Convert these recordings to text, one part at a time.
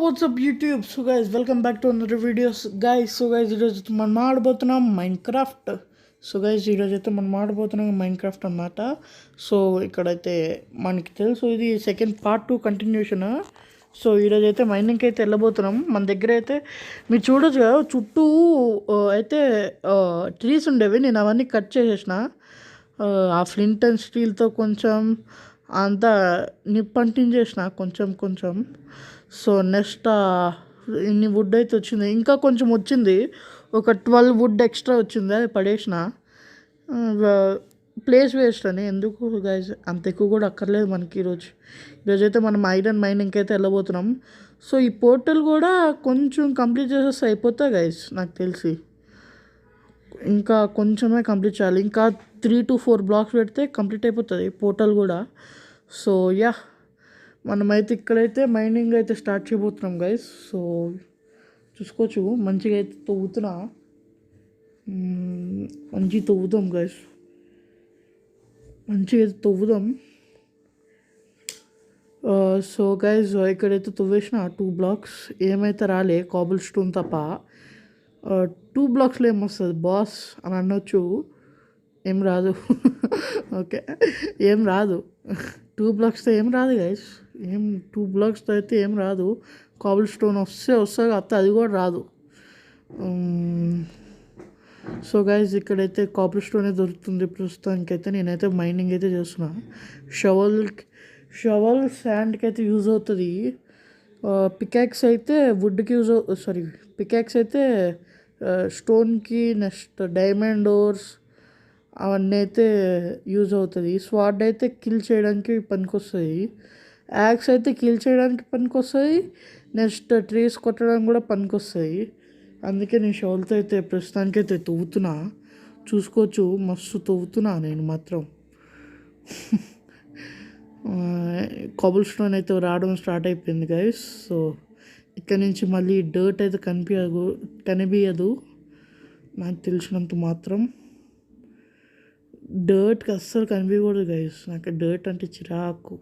WhatsApp YouTube. So guys welcome back to another videos guys. So guys ఈరోజు మనం ఆడబోతున్నాం Minecraft. So guys ఈరోజు అయితే మనం ఆడబోతున్నాం మైన్క్రాఫ్ట్ అన్నమాట. సో ఇక్కడైతే మనకి తెలుసు ఇది సెకండ్ పార్ట్ 2 కంటిన్యూషన్. సో ఈరోజు అయితే మైనింగ్కి అయితే వెళ్ళబోతున్నాం. మన దగ్గర అయితే మీరు చూడొచ్చు కదా, చుట్టూ అయితే ట్రీస్ ఉండేవి. నేను అవన్నీ కట్ చేసేసిన. ఆ ఫ్లింట్ అండ్ స్టీల్తో కొంచెం అంతా నిప్పంటించేసిన కొంచెం కొంచెం. సో నెక్స్ట్ ఇన్ని వుడ్ అయితే వచ్చింది, ఇంకా కొంచెం వచ్చింది, ఒక 12 వుడ్ ఎక్స్ట్రా వచ్చింది, అది పడేసిన. ప్లేస్ వేస్ట్ అని ఎందుకు గైజ్, అంత ఎక్కువ కూడా అక్కర్లేదు మనకి. ఈరోజు అయితే మనం ఐరన్ మైనింగ్కి అయితే వెళ్ళబోతున్నాం. సో ఈ పోర్టల్ కూడా కొంచెం కంప్లీట్ చేసేస్తే అయిపోతాయి గైజ్, నాకు తెలిసి ఇంకా కొంచెమే కంప్లీట్ చేయాలి. ఇంకా 3 to 4 బ్లాక్స్ పెడితే కంప్లీట్ అయిపోతుంది పోర్టల్ కూడా. సో యా, మనమైతే ఇక్కడైతే మైనింగ్ అయితే స్టార్ట్ చేయబోతున్నాం గైస్. సో చూసుకోవచ్చు, మంచిగా అయితే తవ్వుతున్నా, మంచిగా తవ్వుదాం గైస్, మంచిగా అయితే తవ్వుదాం. సో గైజ్ ఇక్కడైతే తవ్వేసిన 2 బ్లాక్స్, ఏమైతే రాలే కాబుల్ స్టోన్ తప్ప. 2 బ్లాక్స్లో ఏమొస్తుంది బాస్ అని అనొచ్చు, ఏం రాదు. ఓకే, ఏం రాదు. 2 బ్లాక్స్తో ఏం రాదు గైస్, 2 బ్లాక్స్తో అయితే ఏం రాదు. కాబుల్ స్టోన్ వస్తుంది అత్త, అది కూడా రాదు. సో గైజ్ ఇక్కడైతే కాబుల్ స్టోనే దొరుకుతుంది ప్రస్తుతానికి. అయితే నేనైతే మైనింగ్ అయితే చేస్తున్నా. షవల్ శాండ్కి అయితే యూజ్ అవుతుంది. పికాక్స్ అయితే వుడ్కి పికాక్స్ అయితే స్టోన్కి, నెక్స్ట్ డైమండ్ డోర్స్ అవన్నీ అయితే యూజ్ అవుతుంది. స్వాడ్ అయితే కిల్ చేయడానికి పనికొస్తుంది. యాక్స్ అయితే కిల్ చేయడానికి పనికొస్తుంది. నెక్స్ట్ ట్రీస్ కొట్టడానికి కూడా పనికొస్తాయి. అందుకే నేను షవల్తో అయితే ప్రస్తుతానికి అయితే తవ్వుతున్నా. చూసుకోవచ్చు, మస్తు తవ్వుతున్నా నేను మాత్రం. కాబుల్ స్టోన్ అయితే రావడం స్టార్ట్ అయిపోయింది గైస్. సో ఇక్కడ నుంచి మళ్ళీ డర్ట్ అయితే కనిపించదు నాకు తెలిసినంత మాత్రం. డర్ట్కి అస్సలు కనిపించకూడదు గైస్, నాకు డర్ట్ అంటే చిరాకు.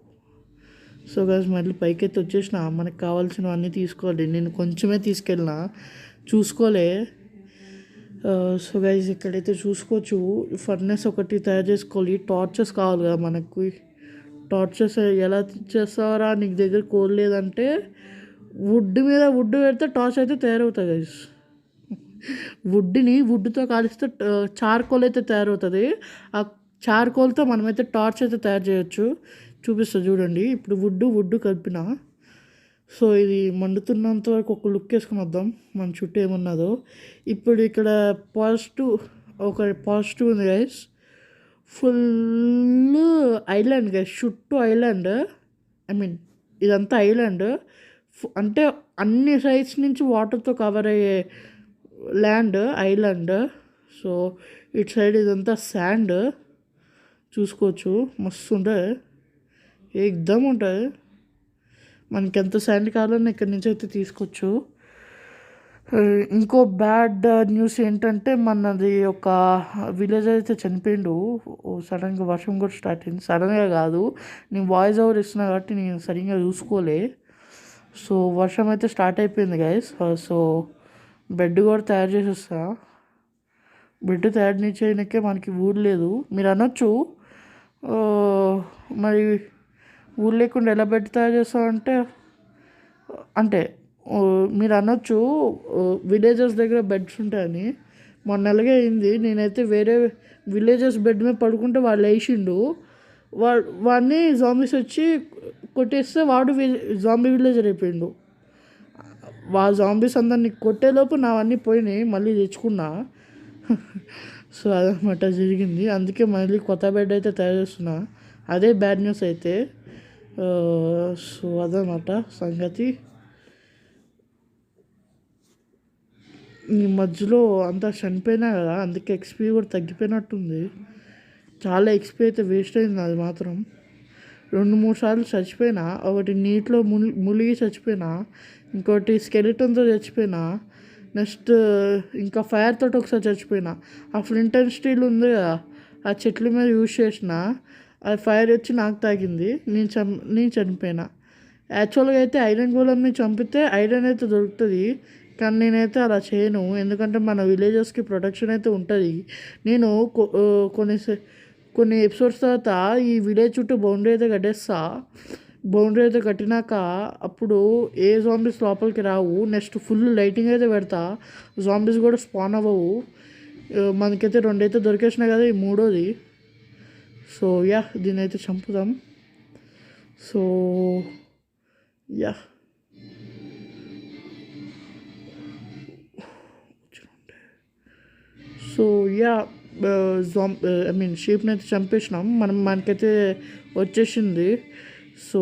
సో గైస్ మళ్ళీ పైకి అయితే వచ్చేసిన. మనకు కావాల్సినవన్నీ తీసుకోవాలి, నేను కొంచెమే తీసుకెళ్ళినా, చూసుకోలే. సో గైస్ ఇక్కడైతే చూసుకోవచ్చు, ఫర్నెస్ ఒకటి తయారు చేసుకోవాలి. టార్చెస్ కావాలి కదా మనకు. టార్చెస్ ఎలా చేస్తారా, నీకు దగ్గర కోల్ లేదంటే వుడ్ మీద వుడ్ పెడితే టార్చ్ అయితే తయారవుతుంది గైస్. వుడ్తో కాలిస్తే చార్కోల్ అయితే తయారవుతుంది. ఆ చార్కోల్తో మనమైతే టార్చ్ అయితే తయారు చేయొచ్చు. చూపిస్తా చూడండి. ఇప్పుడు వుడ్ కలిపిన. సో ఇది మండుతున్నంత వరకు ఒక లుక్ వేసుకుని వద్దాం మన చుట్టూ ఏమున్నదో. ఇప్పుడు ఇక్కడ పాజిటివ్ ఉంది గైస్. ఫుల్ ఐలాండ్ గైస్, చుట్టూ ఐలాండ్. ఇదంతా ఐలాండ్ అంటే అన్ని సైడ్స్ నుంచి వాటర్తో కవర్ అయ్యే ల్యాండ్ ఐలాండ్. సో ఇటు సైడ్ ఇదంతా శాండ్, చూసుకోవచ్చు, మస్తు ఉంటుంది, ఏకదమ్ ఉంటుంది. మనకి ఎంత శాండ్ కావాలన్నా ఇక్కడి నుంచి అయితే తీసుకోవచ్చు. ఇంకో బ్యాడ్ న్యూస్ ఏంటంటే, మనది ఒక విలేజ్ అయితే చనిపోయిండు. సడన్గా వర్షం కూడా స్టార్ట్ అయింది. సడన్గా కాదు, నేను వాయిస్ ఓవర్ ఇస్తున్నా కాబట్టి నేను సరిగ్గా చూసుకోలే. సో వర్షం అయితే స్టార్ట్ అయిపోయింది గైస్. సో బెడ్ కూడా తయారు చేసేస్తా. బెడ్ తయారు చేయడానికే మనకి ఊరు లేదు. మీరు అనొచ్చు, మరి ఊరు లేకుండా ఎలా బెడ్ తయారు చేస్తామంటే, అంటే మీరు అనొచ్చు విలేజెస్ దగ్గర బెడ్స్ ఉంటాయని. మొన్న అలాగే అయింది. నేనైతే వేరే విలేజెస్ బెడ్ మీద పడుకుంటే వాళ్ళు వేసిండు. వాడిని జాంబీస్ వచ్చి కొట్టేస్తే వాడు జాంబీ విలేజర్ అయిపోయిండు. జాంబీస్ అందరినీ కొట్టేలోపు నావన్నీ పోయినాయి, మళ్ళీ తెచ్చుకున్నా. సో అదనమాట జరిగింది. అందుకే మళ్ళీ కొత్త బెడ్ అయితే తయారు చేస్తున్నా. అదే బ్యాడ్ న్యూస్ అయితే. సో అదనమాట సంగతి. ఈ మధ్యలో అంతా చనిపోయినా కదా, అందుకే ఎక్స్పీ కూడా తగ్గిపోయినట్టుంది. చాలా ఎక్స్పీ అయితే వేస్ట్ అయింది. అది మాత్రం 2-3 సార్లు చచ్చిపోయినా. ఒకటి నీటిలో మునిగి చచ్చిపోయినా, ఇంకోటి స్కెలిటన్తో చచ్చిపోయినా, నెక్స్ట్ ఇంకా ఫైర్ తోటి ఒకసారి చచ్చిపోయినా. ఆ ఫ్లింట్ అండ్ స్టీల్ ఉంది కదా, ఆ చెట్ల మీద యూజ్ చేసిన, అది ఫైర్ వచ్చి నాకు తాగింది, నేను చనిపోయినా. యాక్చువల్గా అయితే ఐరన్ గోళంని చంపితే ఐరన్ అయితే దొరుకుతుంది, కానీ నేనైతే అలా చేయను, ఎందుకంటే మన విలేజెస్కి ప్రొటెక్షన్ అయితే ఉంటుంది. నేను కొన్ని కొన్ని ఎపిసోడ్స్ తర్వాత ఈ విలేజ్ చుట్టూ బౌండరీ అయితే కట్టేస్తా. బౌండరీ అయితే కట్టినాక అప్పుడు ఏ జాంబీస్ లోపలికి రావు. నెక్స్ట్ ఫుల్ లైటింగ్ అయితే పెడతా, జాంబీస్ కూడా స్పాన్ అవ్వవు. మనకైతే 2 అయితే దొరికేసినాయి కదా, ఈ 3వది. సో యా, దీన్ని అయితే చంపుదాం. So yeah, so yeah, I mean షీప్ని అయితే చంపేసినాం మనకైతే వచ్చేసింది. సో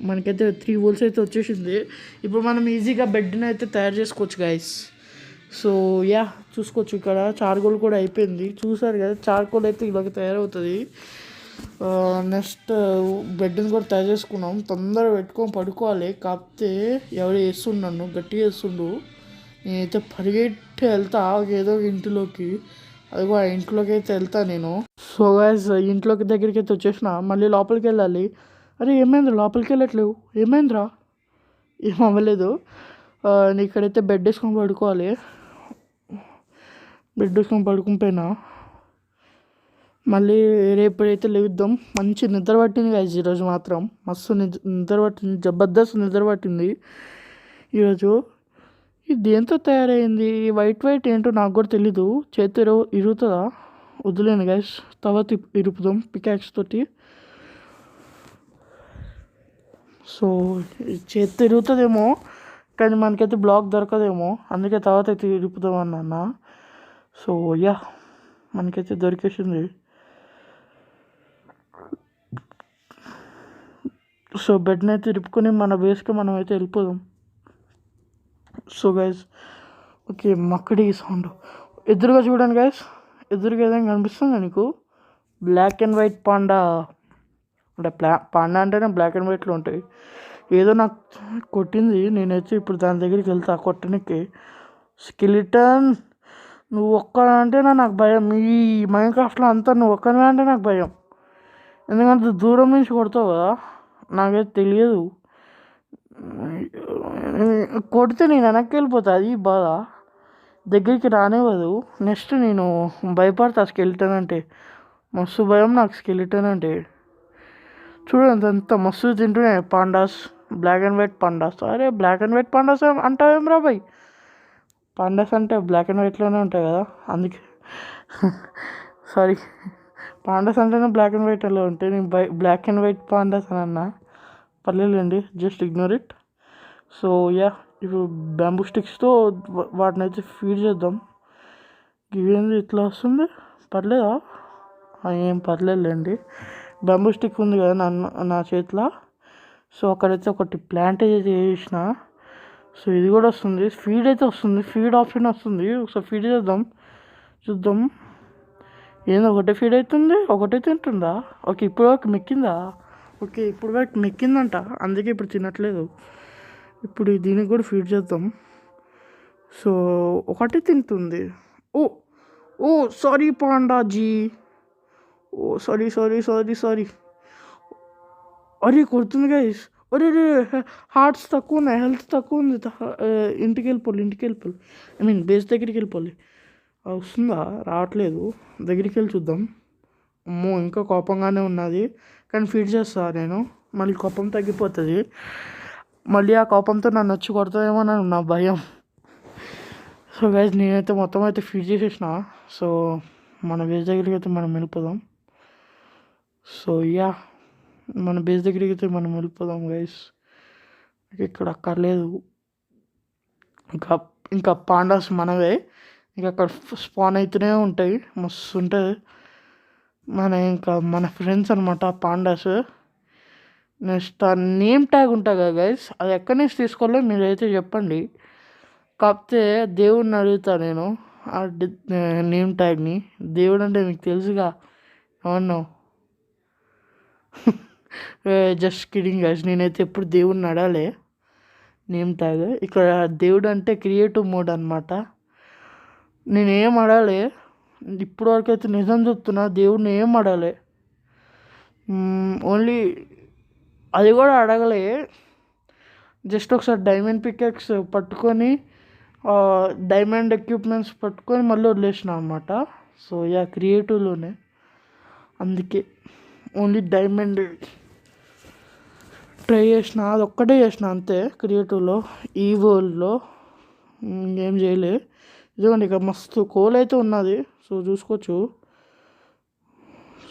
మనకైతే 3 వూల్స్ అయితే వచ్చేసింది. ఇప్పుడు మనం ఈజీగా బెడ్ని అయితే తయారు చేసుకోవచ్చు గైస్. సో యా, చూసుకోవచ్చు ఇక్కడ చార్కోల్ కూడా అయిపోయింది. చూసారు కదా, చార్కోల్ అయితే ఇలాగ తయారవుతుంది. నెక్స్ట్ బెడ్ని కూడా తయారు చేసుకున్నాం. తొందరగా పెట్టుకొని పడుకోవాలి. కాకపోతే ఎవరు వేస్తుండను, గట్టిగా వేస్తుండు. నేనైతే పరిగెట్టి వెళ్తా ఏదో ఇంటిలోకి. అదిగో ఆ ఇంట్లోకి అయితే వెళ్తా నేను. సో గైస్, ఇంట్లోకి దగ్గరికి అయితే వచ్చేసిన. మళ్ళీ లోపలికి వెళ్ళాలి. అరే ఏమైంది, లోపలికి వెళ్ళట్లేవు, ఏమైందిరా? ఏం అవ్వలేదు. ఇక్కడైతే బెడ్ వేసుకొని పడుకోవాలి. బెడ్ వేసుకొని పడుకునిపోయినా మళ్ళీ రేపైతే లేద్దాం. మంచి నిద్ర పట్టింది గైస్ ఈరోజు మాత్రం. మస్తు నిద్ర పట్టింది, జబర్దస్త్ నిద్ర పట్టింది ఈరోజు. ఇది దేంతో తయారైంది? వైట్ ఏంటో నాకు కూడా తెలీదు. చేతి ఇరుగుతుందా? వద్దులేను గైస్, తర్వాత ఇరుపుదాం పికాక్స్ తోటి. సో చేతి తిరుగుతుందేమో, కానీ మనకైతే బ్లాక్ దొరకదేమో, అందుకే తర్వాత అయితే ఇరుపుదాం అన్న. సో యా, మనకైతే దొరికేసింది. సో బెడ్ని అయితే ఇరుపుకొని మన బేస్కి మనం అయితే వెళ్ళిపోదాం. సో గైస్, ఓకే, మక్కడి సౌండ్ ఎదురుగా చూడండి గైస్. ఎదురుగా ఏదైనా కనిపిస్తుందా నీకు? Black and white panda. అంటే పాండా అంటేనే బ్లాక్ అండ్ వైట్లో ఉంటాయి. ఏదో నాకు కొట్టింది, నేనైతే ఇప్పుడు దాని దగ్గరికి వెళ్తా కొట్టడానికి. స్కెలిటన్, నువ్వు ఒక్కడంటే నాకు భయం. ఈ మైన్క్రాఫ్ట్లో అంతా నువ్వు ఒక్కనే అంటే నాకు భయం, ఎందుకంటే దూరం నుంచి కొడతావు కదా, నాకైతే తెలియదు. కొడితే నేను వెనక్కి వెళ్ళిపోతా, అది బాధ, దగ్గరికి రానివ్వదు. నెక్స్ట్ నేను భయపడతా స్కెలిటన్ అంటే, మస్తు భయం నాకు స్కెలిటన్ అంటే. చూడండి అంత మస్తు తింటున్నాయి pandas, black and white pandas. అరే బ్లాక్ అండ్ వైట్ పాండాస్ అంటావేం రా బాయ్? పాండాస్ అంటే బ్లాక్ అండ్ వైట్లోనే ఉంటాయి కదా, అందుకే సారీ, పాండాస్ అంటేనే బ్లాక్ అండ్ వైట్లో ఉంటాయి. నేను బ్లాక్ అండ్ వైట్ పాండాస్ అని అన్నా, పర్లేదండి, just ignore it. So yeah, ఇప్పుడు బ్యాంబూ స్టిక్స్తో వాటిని అయితే ఫీడ్ చేద్దాం. ఇవేంది ఇట్లా వస్తుంది? పర్లేదా? ఏం పర్లేదులేండి. బ్యాంబూ స్టిక్ ఉంది కదా నా చేతిలో. సో అక్కడైతే ఒకటి ప్లాంట్ అయితే చేసిన. సో ఇది కూడా వస్తుంది, ఫీడ్ అయితే వస్తుంది, ఫీడ్ ఆప్షన్ వస్తుంది. ఒకసారి ఫీడ్ చేద్దాం, చూద్దాం. ఏందో ఒకటే ఫీడ్ అవుతుంది, ఒకటే తింటుందా? ఓకే, ఇప్పుడు వరకు మెక్కిందా? ఓకే, ఇప్పుడు వరకు మెక్కిందంట, అందుకే ఇప్పుడు తినట్లేదు. ఇప్పుడు దీనికి కూడా ఫీడ్ చేద్దాం. సో ఒకటి తింటుంది. ఓ ఓ సారీ పాండాజీ, ఓ సారీ సారీ సారీ సారీ. అరే కొడుతుంది గైస్, అరే రే, హార్ట్స్ తక్కువ ఉన్నాయి, హెల్త్ తక్కువ ఉంది. ఇంటికి వెళ్ళిపోవాలి. ఐ మీన్ బేస్ దగ్గరికి వెళ్ళిపోవాలి. వస్తుందా? రావట్లేదు. దగ్గరికి వెళ్ళి చూద్దాం. అమ్మో, ఇంకా కోపంగానే ఉన్నది, కానీ ఫీడ్ చేస్తా నేను, మళ్ళీ కోపం తగ్గిపోతుంది. మళ్ళీ ఆ కోపంతో నన్ను వచ్చి కొడతాయేమో నా భయం. సో గైస్, నేనైతే మొత్తం అయితే ఫీడ్ చేసేసిన. సో మన బేస్ దగ్గరికి అయితే మనం వెళ్ళిపోదాం. సో యా, మన బేస్ దగ్గరికి అయితే మనం వెళ్ళిపోదాం గైస్. ఇక్కడ అక్కర్లేదు, ఇంకా పాండాస్ మనవే, ఇంకా అక్కడ స్పాన్ అవుతూనే ఉంటాయి, మస్తు ఉంటుంది. మన ఫ్రెండ్స్ అనమాట పాండాస్. నెక్స్ట్ ఆ నేమ్ ట్యాగ్ ఉంటుంది కదా గైస్, అది ఎక్కడి నుంచి తీసుకోవాలో మీరైతే చెప్పండి. కాకపోతే దేవుడిని అడుగుతా నేను ఆ నేమ్ ట్యాగ్ని. దేవుడు అంటే మీకు తెలుసుగా, అవును. జస్ట్ కిడింగ్ గైస్, నేనైతే ఎప్పుడు దేవుడిని అడాలి నేమ్ ట్యాగ్. ఇక్కడ దేవుడు అంటే క్రియేటివ్ మోడ్ అనమాట. నేనేం అడాలి ఇప్పుడు వరకు అయితే, నిజం చెప్తున్నా, దేవుడిని ఏం అడాలి, ఓన్లీ అది కూడా అడగలే. జస్ట్ ఒకసారి డైమండ్ పికెక్స్ పట్టుకొని డైమండ్ ఎక్విప్మెంట్స్ పట్టుకొని మళ్ళీ వదిలేసిన అనమాట. సో క్రియేటివ్లోనే, అందుకే ఓన్లీ డైమండ్ ట్రై చేసిన, అది ఒక్కటే చేసిన అంతే క్రియేటివ్లో. ఈ వరల్డ్లో ఇంకేం చేయలే. ఇదిగోండి ఇక మస్తు కోల్ అయితే ఉన్నది, సో చూసుకోవచ్చు.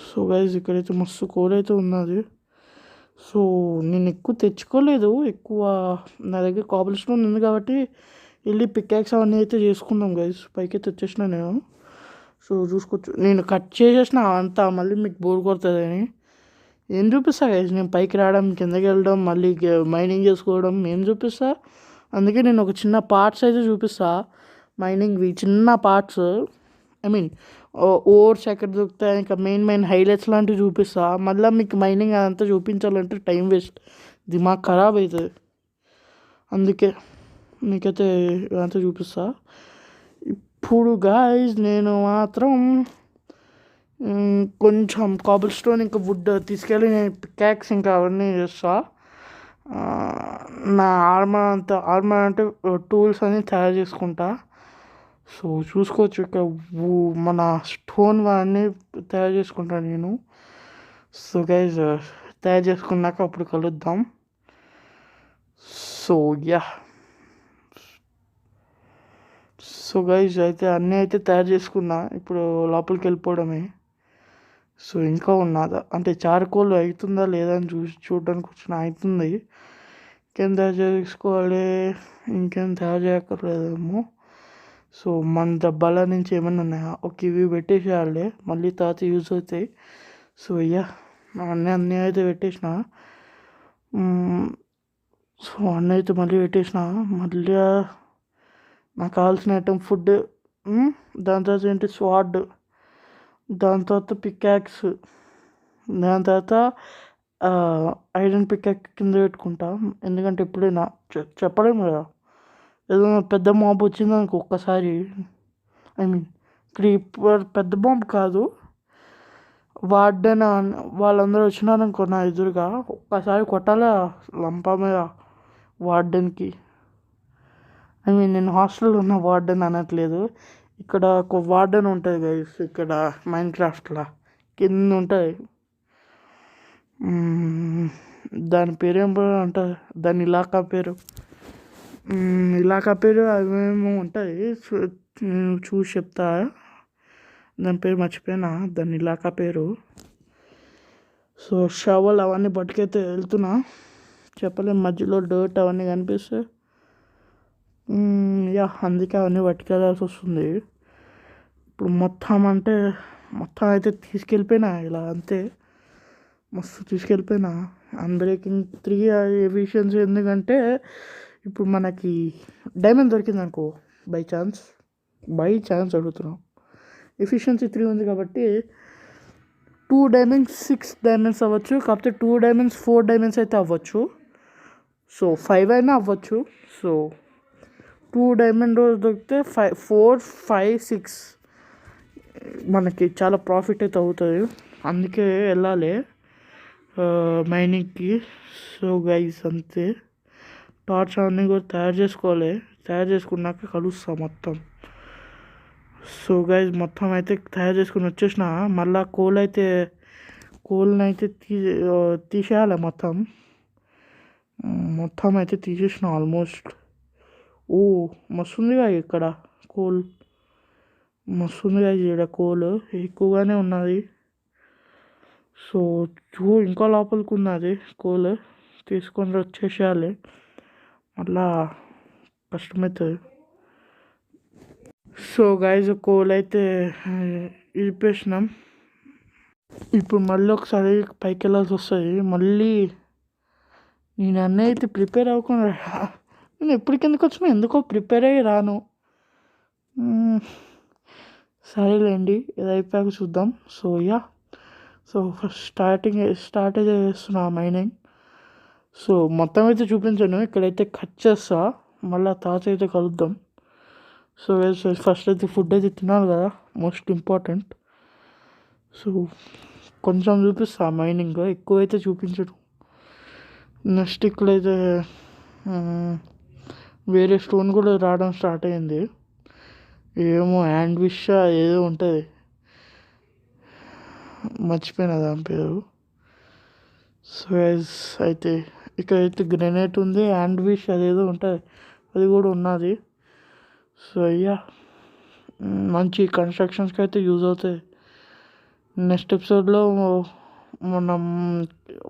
సో గైజ్ ఇక్కడైతే మస్తు కోల్ అయితే ఉన్నది. సో నేను ఎక్కువ తెచ్చుకోలేదు, ఎక్కువ నా దగ్గర కాబుల్ స్టోన్ ఉంది కాబట్టి వెళ్ళి పికాక్స్ అవన్నీ అయితే చేసుకుందాం గైజ్. పైకి అయితే వచ్చేసిన నేను. సో చూసుకోవచ్చు, నేను కట్ చేసేసిన అంతా, మళ్ళీ మీకు బోర్ కొడుతుందని ఏం చూపిస్తా గైజ్. నేను పైకి రావడం, కిందకి వెళ్ళడం, మళ్ళీ మైనింగ్ చేసుకోవడం ఏం చూపిస్తా. అందుకే నేను ఒక చిన్న పార్ట్స్ అయితే చూపిస్తా, మైనింగ్వి చిన్న పార్ట్స్. ఐ మీన్ ఓవర్స్ ఎక్కడ దొరుకుతాయి, ఇంకా మెయిన్ హైలైట్స్ లాంటివి చూపిస్తా. మళ్ళీ మీకు మైనింగ్ అదంతా చూపించాలంటే టైం వేస్ట్, దిమాగ్ ఖరాబ్ అవుతుంది. అందుకే మీకైతే ఇదంతా చూపిస్తా. ఇప్పుడు గాయస్ నేను మాత్రం కొంచెం కాబుల్ స్టోన్ ఇంకా వుడ్ తీసుకెళ్ళి నేను పికాక్స్ ఇంకా అవన్నీ చేస్తా. నా ఆర్మర్ అంటే టూల్స్ అన్నీ తయారు చేసుకుంటా. సో చూసుకోవచ్చు ఇక మన స్టోన్ అన్నీ తయారు చేసుకుంటాను నేను. సో గైజ్ తయారు చేసుకున్నాక అప్పుడు కలుద్దాం. సో సో గైజ్ అయితే అన్నీ అయితే తయారు చేసుకున్నా, ఇప్పుడు లోపలికి వెళ్ళిపోవడమే. సో ఇంకా ఉన్నదా అంటే చార్కోల్ అవుతుందా లేదా అని చూడడానికి వచ్చిన, అవుతుంది. ఇంకేం తయారు చేసుకోవాలి, ఇంకేం తయారు చేయక్కర్లేదేమో. సో మన డబ్బాల నుంచి ఏమైనా ఉన్నాయా, ఓకే ఇవి పెట్టేసేయాలి, మళ్ళీ తర్వాత యూజ్ అవుతాయి. సో అన్నీ అయితే పెట్టేసిన. సో అన్నీ అయితే మళ్ళీ పెట్టేసిన. మళ్ళీ నాకు కావాల్సిన ఐటమ్ ఫుడ్, దాని తర్వాత ఏంటి స్వాడ్, దాని తర్వాత పికాక్స్, దాని తర్వాత ఐరన్ పికాక్ కింద పెట్టుకుంటా. ఎందుకంటే ఎప్పుడైనా చెప్పలేము కదా, ఏదైనా పెద్ద మాబ్ వచ్చిందనుకో ఒక్కసారి, ఐ మీన్ క్రీపర్ పెద్ద మాబ్ కాదు, వార్డెన్ వాళ్ళందరూ వచ్చినారనుకో నా ఎదురుగా, ఒక్కసారి కొట్టాలా లంపా మీద వార్డెన్కి. ఐ మీన్ నేను హాస్టల్లో ఉన్న వార్డెన్ అనట్లేదు, ఇక్కడ ఒక వార్డెన్ ఉంటుంది గైస్, ఇక్కడ మైన్ క్రాఫ్ట్లో కింద ఉంటుంది. దాని పేరు ఏం ఉంటుంది, దాని ఇలాకా పేరు అవేమో ఉంటుంది, నేను చూసి చెప్తా. దాని పేరు మర్చిపోయినా, దాని ఇలాకా పేరు. సో షవల్ అవన్నీ పట్టుకైతే వెళ్తున్నా, చెప్పలేం మధ్యలో డర్ట్ అవన్నీ కనిపిస్తే అందుకే అవన్నీ పట్టుకెళ్ళాల్సి వస్తుంది. ఇప్పుడు మొత్తం అయితే తీసుకెళ్ళిపోయినా ఇలా అంతే, మస్తు తీసుకెళ్ళిపోయినా. అన్బ్రేకింగ్ 3 ఎఫిషియన్సీ, ఎందుకంటే ఇప్పుడు మనకి డైమండ్ దొరికింది అనుకో, బై ఛాన్స్ అడుగుతున్నాం, ఎఫిషియన్సీ 3 ఉంది కాబట్టి 2 డైమండ్స్ 6 డైమండ్స్ అవ్వచ్చు, కాకపోతే 2 డైమండ్స్ 4 డైమండ్స్ అయితే అవ్వచ్చు. సో 5 అయినా అవ్వచ్చు. సో 2 డైమండ్ దొరికితే 4, 5, 6 మనకి చాలా ప్రాఫిట్ అయితే అవుతుంది. అందుకే వెళ్ళాలి మైనింగ్కి. సో గైస్ అంతే, టార్చ్ అవన్నీ కూడా తయారు చేసుకోవాలి, తయారు చేసుకున్నాక కలుస్తా మొత్తం. సో గైస్ మొత్తం అయితే తయారు చేసుకుని వచ్చేసిన. మళ్ళీ కోల్ని అయితే తీసేయాలి మొత్తం అయితే తీసేసిన ఆల్మోస్ట్. మస్తుందిగా ఇక్కడ కోల్, మస్తుందిగా ఇక్కడ కోల్ ఎక్కువగానే ఉన్నది. సో ఇంకా లోపలికి ఉన్నది కోల్, తీసుకొని వచ్చేసేయాలి, మళ్ళా కష్టమవుతుంది. సో గైజ్ కోల్ అయితే ఇరిపేసినాం. ఇప్పుడు మళ్ళీ ఒకసారి పైకి వెళ్ళాల్సి వస్తుంది. మళ్ళీ నేను అన్నీ అయితే ప్రిపేర్ అవ్వకుండా, నేను ఎప్పటికి ఎందుకు వచ్చినా, ఎందుకో ప్రిపేర్ అయ్యి రాను. సరేలేండి, ఇది అయిపోయాక చూద్దాం. సో ఫస్ట్ స్టార్ట్ అయితే చేస్తున్నా మైనింగ్. సో మొత్తం అయితే చూపించాను, ఇక్కడైతే కట్ చేస్తా, మళ్ళీ తాత అయితే కలుద్దాం. సో ఫస్ట్ అయితే ఫుడ్ అయితే తినాలి కదా, మోస్ట్ ఇంపార్టెంట్. సో కొంచెం చూపిస్తా మైనింగ్, ఎక్కువైతే చూపించడు. నెక్స్ట్ ఇక్కడైతే వేరే స్టోన్ కూడా రావడం స్టార్ట్ అయింది. ఏమో హ్యాండ్ విష్ ఏదో ఉంటుంది, మర్చిపోయినా దాని పేరు. సో అయితే ఇక్కడైతే గ్రెనేట్ ఉంది, హ్యాండ్ విష్ అదేదో ఉంటుంది, అది కూడా ఉన్నది. సో అయ్యా మంచి కన్స్ట్రక్షన్స్కి అయితే యూజ్ అవుతాయి. నెక్స్ట్ ఎపిసోడ్లో మనం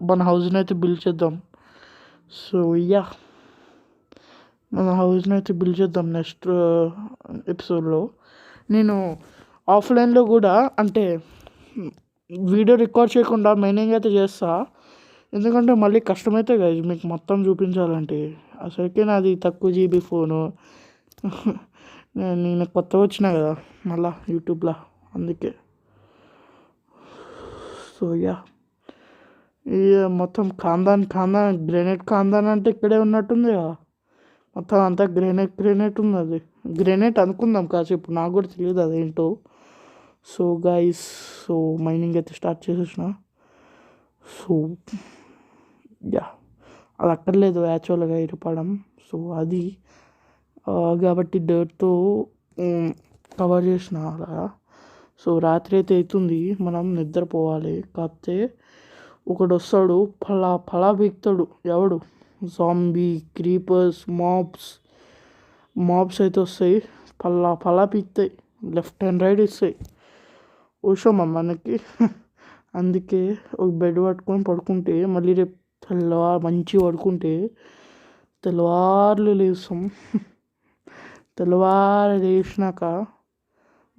మన హౌస్ని అయితే బిల్డ్ చేద్దాం. సో యా మన హౌస్ని అయితే బిల్డ్ చేద్దాం నెక్స్ట్ ఎపిసోడ్లో. నేను ఆఫ్లైన్లో కూడా అంటే వీడియో రికార్డ్ చేయకుండా మైనింగ్ అయితే చేస్తా, ఎందుకంటే మళ్ళీ కష్టమైతే కదా మీకు మొత్తం చూపించాలంటే. అసలుకే నాది తక్కువ జీబీ ఫోను, నేను కొత్తగా వచ్చినా కదా మళ్ళా యూట్యూబ్లో, అందుకే. సో యా మొత్తం ఖాందాన్ గ్రెనేట్ ఖాందాన్ అంటే ఇక్కడే ఉన్నట్టుంది కదా, మొత్తం అంతా గ్రెనేట్ ఉంది. అది గ్రెనేట్ అనుకుందాం కాసేపు, నాకు కూడా తెలియదు అదేంటో. సో గైస్, సో మైనింగ్ అయితే స్టార్ట్ చేసేసిన. సో యా అది అక్కర్లేదు యాక్చువల్గా ఇరపడం. సో అది కాబట్టి డర్ట్తో కవర్ చేసిన అలా. సో రాత్రి అయితే అవుతుంది, మనం నిద్రపోవాలి. కాకపోతే ఒకడు వస్తాడు, ఫలా పీకుతాడు. ఎవడు? జాంబీ, క్రీపర్స్, మాబ్స్ అయితే వస్తాయి, ఫలా పీకుతాయి, లెఫ్ట్ అండ్ రైట్ ఇస్తాయి. అవసరమా మనకి? అందుకే ఒక బెడ్ పట్టుకొని పడుకుంటే మళ్ళీ రేపు మంచిగా పడుకుంటే తెల్లవారులు లేస్తాం. తెల్లవారు లేచినాక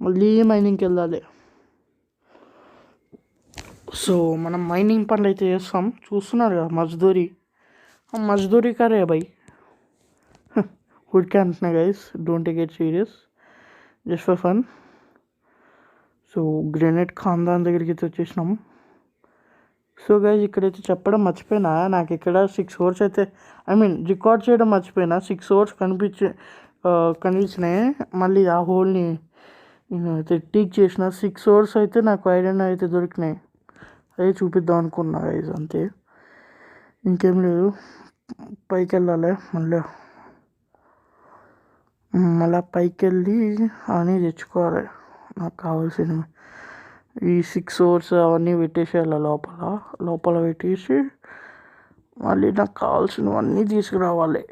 మళ్ళీ మైనింగ్కి వెళ్ళాలి. సో మనం మైనింగ్ పనులు అయితే చేస్తాం, చూస్తున్నారు కదా మజ్దూరి కరే బై. ఊరికే అంటున్నా guys, don't take it serious, just for fun. So గ్రెనేట్ ఖాందాన్ దగ్గరికి అయితే వచ్చేసినాం. సో గైస్ ఇక్కడైతే చెప్పడం మర్చిపోయినా, నాకు ఇక్కడ 6 hours అయితే రికార్డ్ చేయడం మర్చిపోయినా. 6 hours కనిపించినాయి. మళ్ళీ ఆ హోల్ని నేను అయితే టీక్ చేసిన. 6 hours అయితే నాకు ఐరన్ అయితే దొరికినాయి, అదే చూపిద్దాం అనుకున్నా గైస్, అంతే, ఇంకేం లేదు. పైకి వెళ్ళాలి మళ్ళీ పైకి వెళ్ళి అని తెచ్చుకోవాలి నాకు కావాల్సినవి. ఈ 6 hours అవన్నీ పెట్టేసేయాలి లోపల పెట్టేసి మళ్ళీ నాకు కావాల్సినవన్నీ తీసుకురావాలి.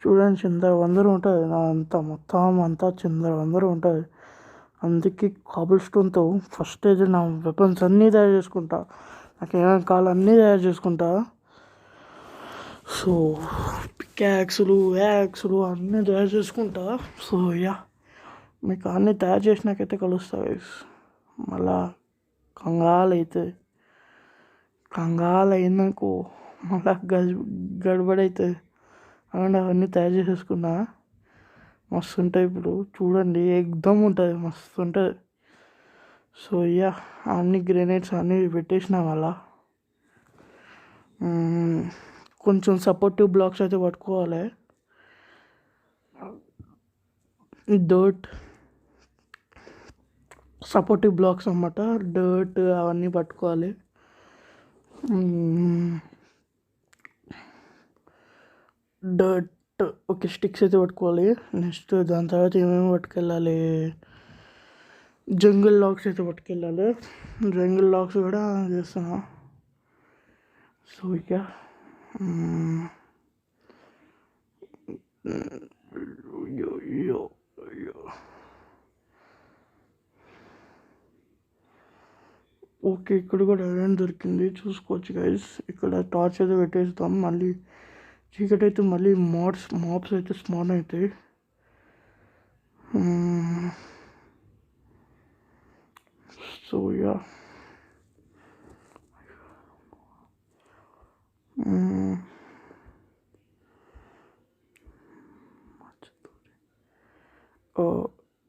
చూడండి చిందరవందరూ ఉంటుంది నా మొత్తం అంతా చిందరవందరూ ఉంటుంది. అందుకే కాబుల్ స్టోన్తో ఫస్ట్ అయితే నా వెపన్స్ అన్నీ తయారు చేసుకుంటా, నాకు ఏమేమి కావాలో అన్నీ తయారు చేసుకుంటా. సో పికాక్స్లు యాక్స్లు అన్నీ తయారు చేసుకుంటా. సో యా మీకు అన్నీ తయారు చేసినాకైతే కలుస్తా గైస్. మళ్ళా కంగాలు అయిందనుకో మళ్ళా గడబడైతుంది. అండ్ అవన్నీ తయారు చేసేసుకున్నా, మస్తు ఉంటాయి. ఇప్పుడు చూడండి ఎగ్దమ్ ఉంటుంది, మస్తు ఉంటుంది. సో యా అన్ని గ్రెనేడ్స్ అన్నీ పెట్టేసిన మళ్ళా. కొంచెం సపోర్టివ్ బ్లాక్స్ అయితే పట్టుకోవాలి, డర్ట్ సపోర్టివ్ బ్లాక్స్ అన్నమాట, డర్ట్ అవన్నీ పట్టుకోవాలి. డర్ట్ ఓకే, స్టిక్స్ అయితే పట్టుకోవాలి. నెక్స్ట్ దాని తర్వాత ఏమేమి పట్టుకెళ్ళాలి, జంగిల్ లాక్స్ అయితే పట్టుకెళ్ళాలి. జంగిల్ లాక్స్ కూడా చేస్తున్నా. సో ఇక ఓకే, ఇక్కడ కూడా ఐరన్ దొరికింది, చూసుకోవచ్చు గైస్. ఇక్కడ టార్చ్ అయితే పెట్టేస్తాం, మళ్ళీ చీకటి అయితే మళ్ళీ మాబ్స్ అయితే స్పాన్ అవుతాయి. సో యా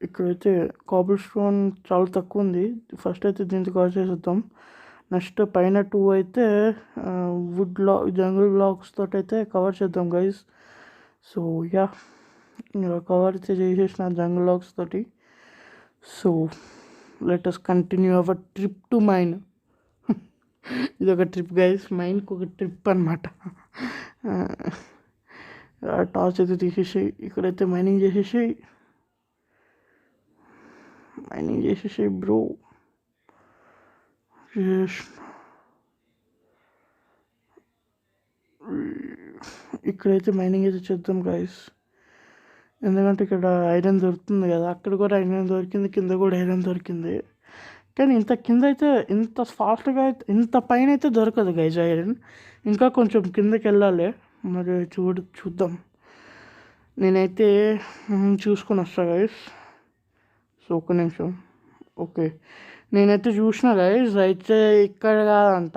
ఇక్కడైతే కాబుల్ స్టోన్ చాలా తక్కువ ఉంది. ఫస్ట్ అయితే దీంతో కవర్ చేసేద్దాం. నెక్స్ట్ పైన 2 అయితే జంగిల్ బ్లాక్స్ తోటి అయితే కవర్ చేద్దాం గైస్. సో యా కవర్ అయితే చేసేసిన జంగిల్ బ్లాక్స్ తోటి. So let us continue our trip to mine. ఇది ఒక ట్రిప్ గైస్, మైండ్కి ఒక ట్రిప్ అనమాట. టార్చ్ అయితే తీసేసి ఇక్కడైతే మైనింగ్ చేసేసి బ్రో. ఇక్కడైతే మైనింగ్ అయితే చేద్దాం గైస్, ఎందుకంటే ఇక్కడ ఐరన్ దొరుకుతుంది కదా, అక్కడ కూడా ఐరన్ దొరికింది, కింద కూడా ఐరన్ దొరికింది. కానీ ఇంత కింద అయితే ఇంత ఫాస్ట్గా అయితే ఇంత పైన అయితే దొరకదు గైజ్ ఐరన్, ఇంకా కొంచెం కిందకి వెళ్ళాలి. మరి చూద్దాం. నేనైతే చూసుకొని వస్తా గైస్. సో ఒక్క నిమిషం. ఓకే, నేనైతే చూసిన గైజ్, అయితే ఇక్కడ కాదంట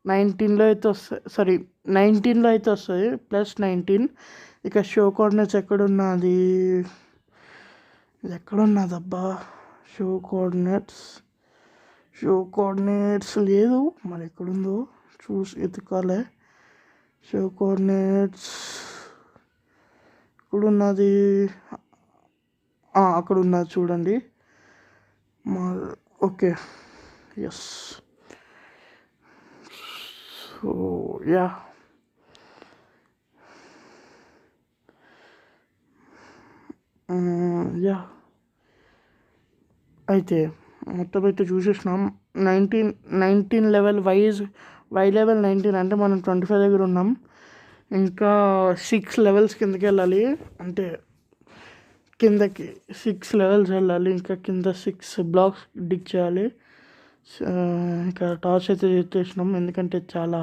-19లో అయితే వస్తుంది, సారీ 19లో అయితే వస్తుంది, +19. ఇక షో కోఆర్డినేట్స్ ఎక్కడున్నది, ఇది ఎక్కడున్నదబ్బా షో కోఆర్డినేట్స్ లేదు, మరి ఎక్కడుందో చూసి ఎత్తుకోవాలి. షో కోఆర్డినేట్స్ ఎక్కడున్నది, అక్కడ ఉన్నది చూడండి. Okay, yes. సో యా, అయితే మొత్తం అయితే చూసేసినాం. 19 లెవెల్ వై లెవెల్ 19 అంటే మనం 25 దగ్గర ఉన్నాం. ఇంకా 6 లెవెల్స్ కిందకి వెళ్ళాలి, అంటే కిందకి 6 లెవెల్స్ వెళ్ళాలి, ఇంకా కింద 6 బ్లాక్స్ డిగ్ చేయాలి. ఇంకా టార్చ్ అయితే చేసేసినాం, ఎందుకంటే చాలా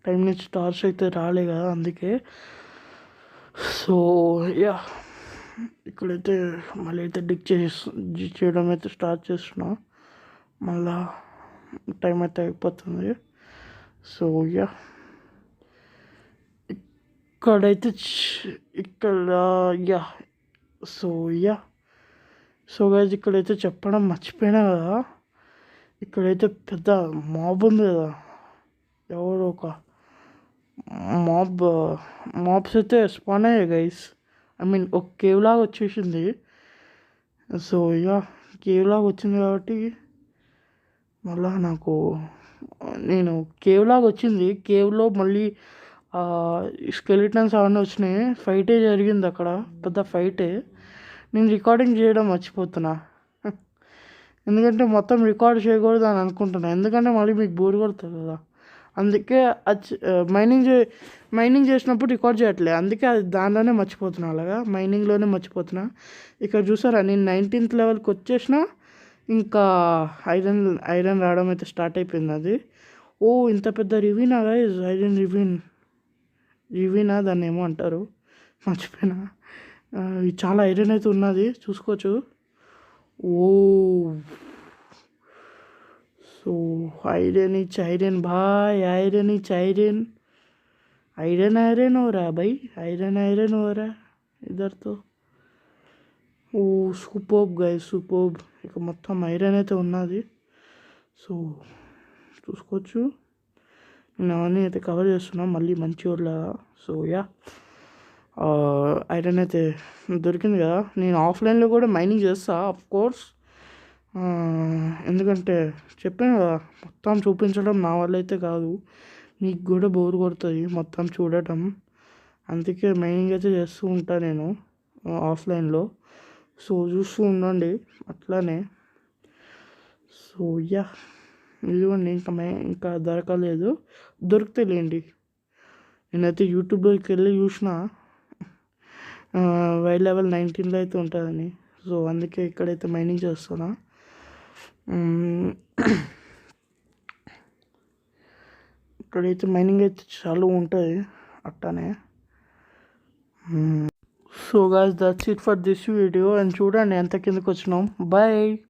టైం నుంచి టార్చ్ అయితే రాలే కదా, అందుకే. సో యా, ఇక్కడైతే మళ్ళీ అయితే డిగ్ చేయడం అయితే స్టార్ట్ చేస్తున్నా, మళ్ళా టైం అయితే అయిపోతుంది. సో యా, ఇక్కడైతే యా సో గైజ్ ఇక్కడైతే చెప్పడం మర్చిపోయినా కదా, ఇక్కడైతే పెద్ద మాబ్ ఉంది కదా, ఎవరో ఒక మాబ్స్ అయితే స్పాన్ అయ్యాయి గైస్. ఐ మీన్ ఒక కేవ్ లాగా వచ్చేసింది. సో ఇక కేవ్ లాగా వచ్చింది కాబట్టి మళ్ళా నేను కేవ్ లాగా వచ్చింది, కేవ్లో మళ్ళీ స్కెలిటన్స్ అవన్నీ వచ్చినాయి, ఫైటే జరిగింది అక్కడ, పెద్ద ఫైటే. నేను రికార్డింగ్ చేయడం మర్చిపోతున్నా, ఎందుకంటే మొత్తం రికార్డ్ చేయకూడదు అని అనుకుంటున్నా, ఎందుకంటే మళ్ళీ మీకు బోర్ కొడుతుంది కదా, అందుకే మైనింగ్ చేసినప్పుడు రికార్డ్ చేయట్లే, అందుకే అది దానిలోనే మర్చిపోతున్నా, అలాగా మైనింగ్లోనే మర్చిపోతున్నా. ఇక్కడ చూసారా, నేను 19th లెవెల్కి వచ్చేసిన, ఇంకా ఐరన్ రావడం అయితే స్టార్ట్ అయిపోయింది. అది ఇంత పెద్ద రివీనా గైజ్, ఐరన్ రివీనా దాన్ని ఏమో అంటారు, మర్చిపోయినా. చాలా ఐరన్ అయితే ఉన్నది, చూసుకోవచ్చు. సో ఐరన్ भाई, आयरन हो रहा है भाई, आयरन हो रहा है इधर तो. Superb guys, superb. ఇక మొత్తం ఐరన్ అయితే ఉన్నది, సో చూసుకోవచ్చు. నేను అవన్నీ అయితే కవర్ చేస్తున్నాను మళ్ళీ మంచి ఊర్లాగా. సో యా, ఐరన్ అయితే దొరికింది కదా. నేను ఆఫ్లైన్లో కూడా మైనింగ్ చేస్తా కోర్స్, ఎందుకంటే చెప్పాను కదా, మొత్తం చూపించడం నా వల్ల అయితే కాదు, మీకు కూడా బోర్ కొడుతుంది మొత్తం చూడటం, అందుకే మైనింగ్ అయితే చేస్తూ ఉంటాను నేను ఆఫ్లైన్లో. సో చూస్తూ ఉండండి అట్లానే. సో యా, ఇదిగోండి, ఇంకా దొరకలేదు, దొరికితే లేండి. నేనైతే యూట్యూబ్లోకి వెళ్ళి చూసిన, వై లెవెల్ 19లో అయితే ఉంటుందని, సో అందుకే ఇక్కడైతే మైనింగ్ చేస్తున్నా. ఇక్కడైతే మైనింగ్ అయితే చాలా ఉంటుంది అట్లానే. So guys, that's it for this video. And చూడండి ఎంత కిందకి వచ్చినాం. బాయ్.